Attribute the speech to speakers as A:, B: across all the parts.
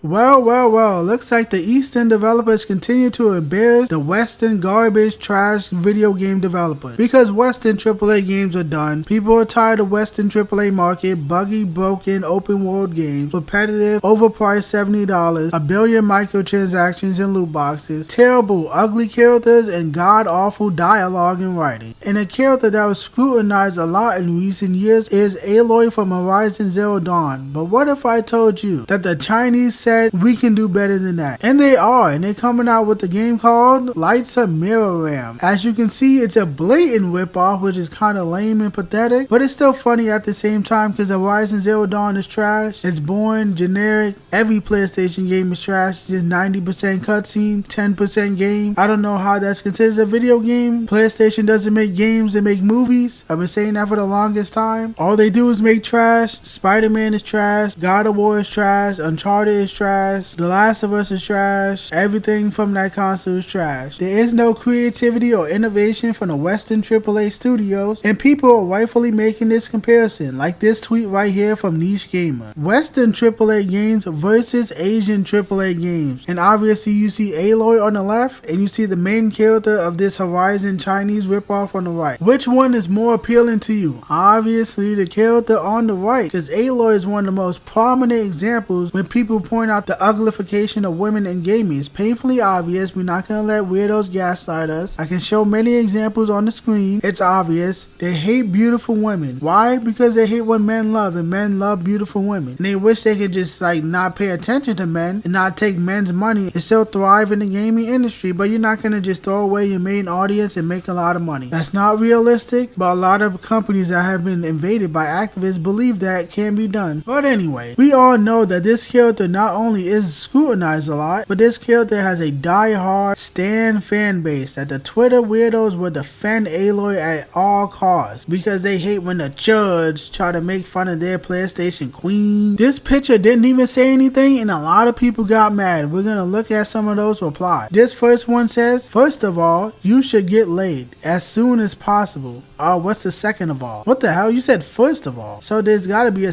A: Well, looks like the Eastern developers continue to embarrass the Western garbage trash video game developers. Because Western AAA games are done, people are tired of Western AAA market, buggy, broken, open world games, repetitive, overpriced $70, a billion microtransactions and loot boxes, terrible, ugly characters, and god-awful dialogue and writing. And a character that was scrutinized a lot in recent years is Aloy from Horizon Zero Dawn. But what if I told you that the Chinese said we can do better than that? And they are, and they're coming out with a game called Lights of Moriram. As you can see, it's a blatant ripoff, which is kind of lame and pathetic, but it's still funny at the same time because Horizon Zero Dawn is trash. It's boring, generic. Every PlayStation game is trash. Just 90% cutscene, 10% game. I don't know how that's considered a video game. PlayStation doesn't make games, they make movies. I've been saying that for the longest time. All they do is make trash. Spider-Man is trash. God of War is trash. Uncharted is trash. The Last of Us is trash. Everything from that console is trash. There is no creativity or innovation from the Western AAA studios, and people are rightfully making this comparison, like this tweet right here from Niche Gamer. Western AAA games versus Asian AAA games. And obviously you see Aloy on the left, and you see the main character of this Horizon Chinese ripoff on the right. Which one is more appealing to you? Obviously the character on the right, because Aloy is one of the most prominent examples when people point out the uglification of women in gaming. It's painfully obvious. We're not gonna let weirdos gaslight us. I can show many examples on the screen. It's obvious. They hate beautiful women. Why? Because they hate what men love, and men love beautiful women. And they wish they could just like not pay attention to men and not take men's money and still thrive in the gaming industry. But you're not gonna just throw away your main audience and make a lot of money. That's not realistic, but a lot of companies that have been invaded by activists believe that can be done. But anyway, we all know that this character not only is scrutinized a lot, but this character has a die-hard stan fan base that the Twitter weirdos will defend Aloy at all costs because they hate when the judge try to make fun of their PlayStation queen. This picture didn't even say anything, and a lot of people got mad. We're gonna look at some of those replies. This first one says, first of all, you should get laid as soon as possible. What's the second of all? What the hell? You said first of all. So there's gotta be a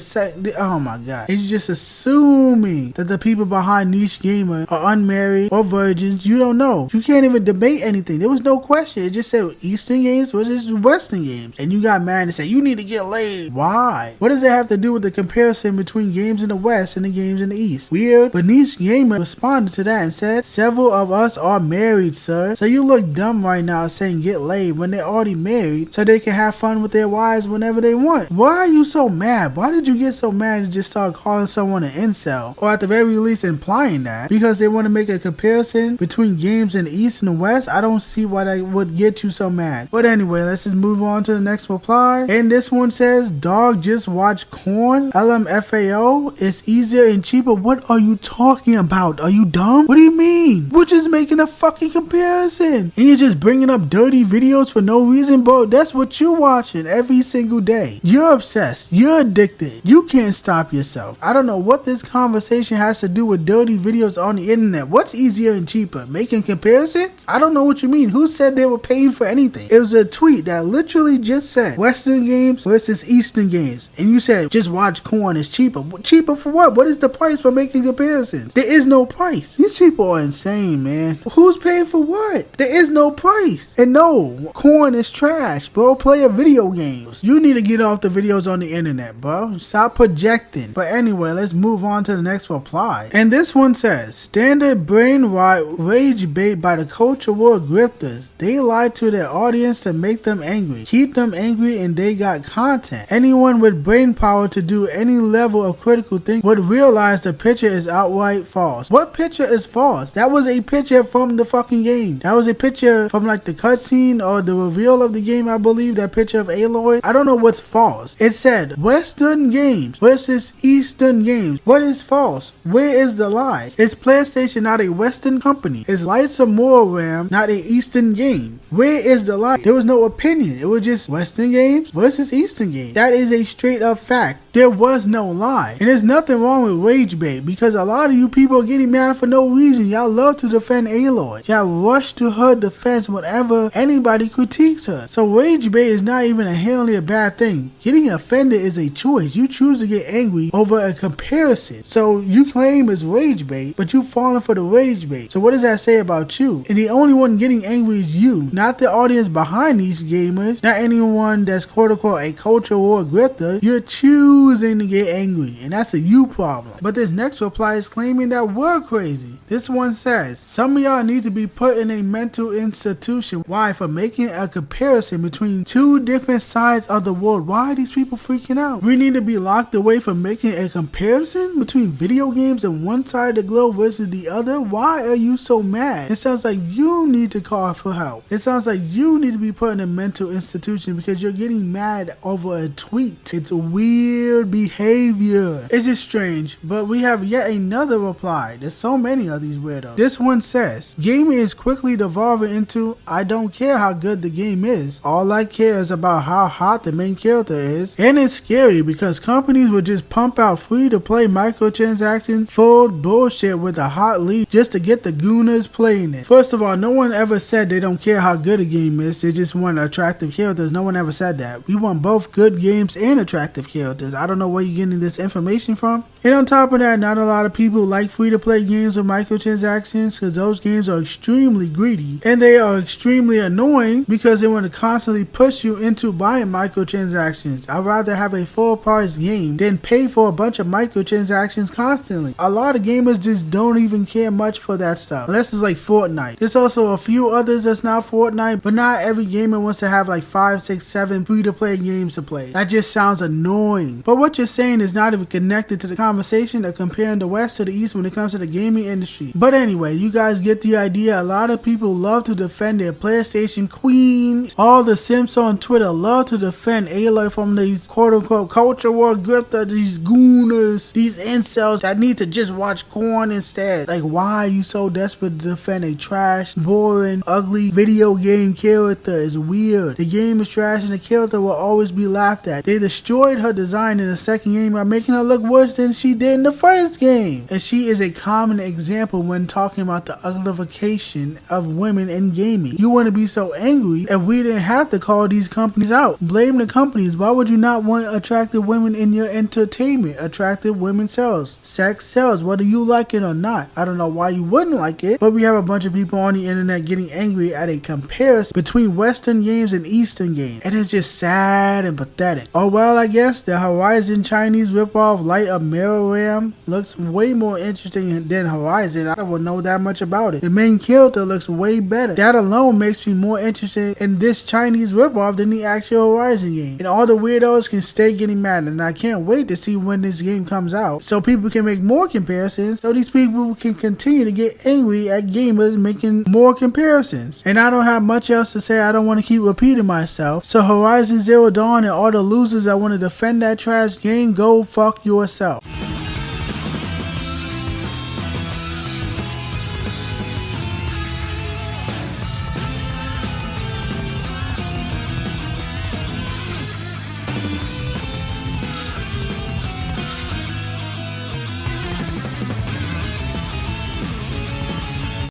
A: oh my god. And you're just assuming that the people behind Niche Gamer are unmarried or virgins. You don't know. You can't even debate anything. There was no question. It just said Eastern games versus Western games. And you got mad and said, you need to get laid. Why? What does it have to do with the comparison between games in the West and the games in the East? Weird. But Niche Gamer responded to that and said, several of us are married, sir. So you look dumb right now saying get laid when they're already married so they can have fun with their wives whenever they want. Why are you so mad? Why did you get so mad and just start calling someone an incel? Or at the very least implying that because they want to make a comparison between games in the East and the West. I don't see why that would get you so mad. But anyway, let's just move on to the next reply. And this one says, dog, just watch Corn. LMFAO. It's easier and cheaper. What are you talking about? Are you dumb? What do you mean? We're just making a fucking comparison. And you're just bringing up dirty videos for no reason, bro. That's what you're watching every single day. You're obsessed. You're addicted. You can't stop yourself. I don't know what this conversation has to do with dirty videos on the internet. What's easier and cheaper? Making comparisons? I don't know what you mean. Who said they were paying for anything? It was a tweet that literally just said Western games versus Eastern games. And you said just watch Corn is cheaper. Cheaper for what? What is the price for making comparisons? There is no price. These people are insane, man. Who's paying for what? There is no price. And no, Corn is trash, bro. Play a video games. You need to get off the videos on the internet, bro. Stop projecting. But anyway, let's move on to the next reply. And this one says, standard brain rage bait by the culture war grifters. They lie to their audience to make them angry. Keep them angry and they got content. Anyone with brain power to do any level of critical thinking would realize the picture is outright false. What picture is false? That was a picture from the fucking game. That was a picture from like the cutscene or the reveal of the game, I believe. That picture of Aloy. I don't know what's false. It said Western games versus Eastern games. What is false? Where is the lie? Is PlayStation not a Western company? Is Lights of Moriram not an Eastern game? Where is the lie? There was no opinion. It was just Western games versus Eastern games. That is a straight up fact. There was no lie. And there's nothing wrong with rage bait, because a lot of you people are getting mad for no reason. Y'all love to defend Aloy. Y'all rush to her defense whenever anybody critiques her. So rage bait is not even inherently a bad thing. Getting offended is a choice. You choose to get angry over a comparison. So you claim it's rage bait, but you falling for the rage bait. So what does that say about you? And the only one getting angry is you, not the audience behind these gamers, not anyone that's quote unquote a culture war grifter. You're choosing to get angry, and that's a you problem. But this next reply is claiming that we're crazy. This one says, some of y'all need to be put in a mental institution. Why? For making a comparison between two different sides of the world. Why are these people freaking out? We need to be locked away for making a comparison between video games on one side of the globe versus the other. Why are you so mad? It sounds like you need to call for help. It sounds like you need to be put in a mental institution because you're getting mad over a tweet. It's weird behavior. It's just strange. But we have yet another reply. There's so many of these weirdos. This one says, gaming is quickly devolving into, I don't care how good the game is. All I care is about how hot the main character is. And it's scary because companies will just pump out free to play microtransactions full bullshit with a hot lead just to get the gooners playing it. First of all, no one ever said they don't care how good a game is. They just want attractive characters. No one ever said that. We want both good games and attractive characters. I don't know where you're getting this information from. And on top of that, not a lot of people like free to play games with microtransactions because those games are extremely greedy and they are extremely annoying because they want to constantly push you into buying microtransactions. I'd rather have a full price game than pay for a bunch of microtransactions constantly. A lot of gamers just don't even care much for that stuff unless it's like Fortnite. There's also a few others that's not Fortnite, but not every gamer wants to have like 5, 6, 7 free to play games to play. That just sounds annoying. But what you're saying is not even connected to the conversation of comparing the West to the East when it comes to the gaming industry. But anyway, you guys get the idea. A lot of people love to defend their PlayStation queen. All the simps on Twitter love to defend Aloy from these quote unquote culture war grifters, these gooners, these incels that need to just watch corn instead. Like, why are you so desperate to defend a trash, boring, ugly video game character? It's weird. The game is trash and the character will always be laughed at. They destroyed her design in the second game by making her look worse than she did in the first game. And she is a common example when talking about the uglification of women in gaming. You want to be so angry if we didn't have to call these companies out. Blame the companies. Why would you not want attractive women in your entertainment? Attractive women sells. Sex sells, whether you like it or not. I don't know why you wouldn't like it, but we have a bunch of people on the internet getting angry at a comparison between Western games and Eastern games. And it's just sad and pathetic. Oh well, I guess the Horizon Chinese ripoff Light of Moriram looks way more interesting than Horizon. I don't know that much about it. The main character looks way better. That alone makes me more interested in this Chinese ripoff than the actual Horizon game. And all the weirdos can stay getting mad, and I can't wait to see when this game comes out so people can make more comparisons, so these people can continue to get angry at gamers making more comparisons. And I don't have much else to say. I don't want to keep repeating myself. So Horizon Zero Dawn and all the losers that want to defend that trash game, go fuck yourself.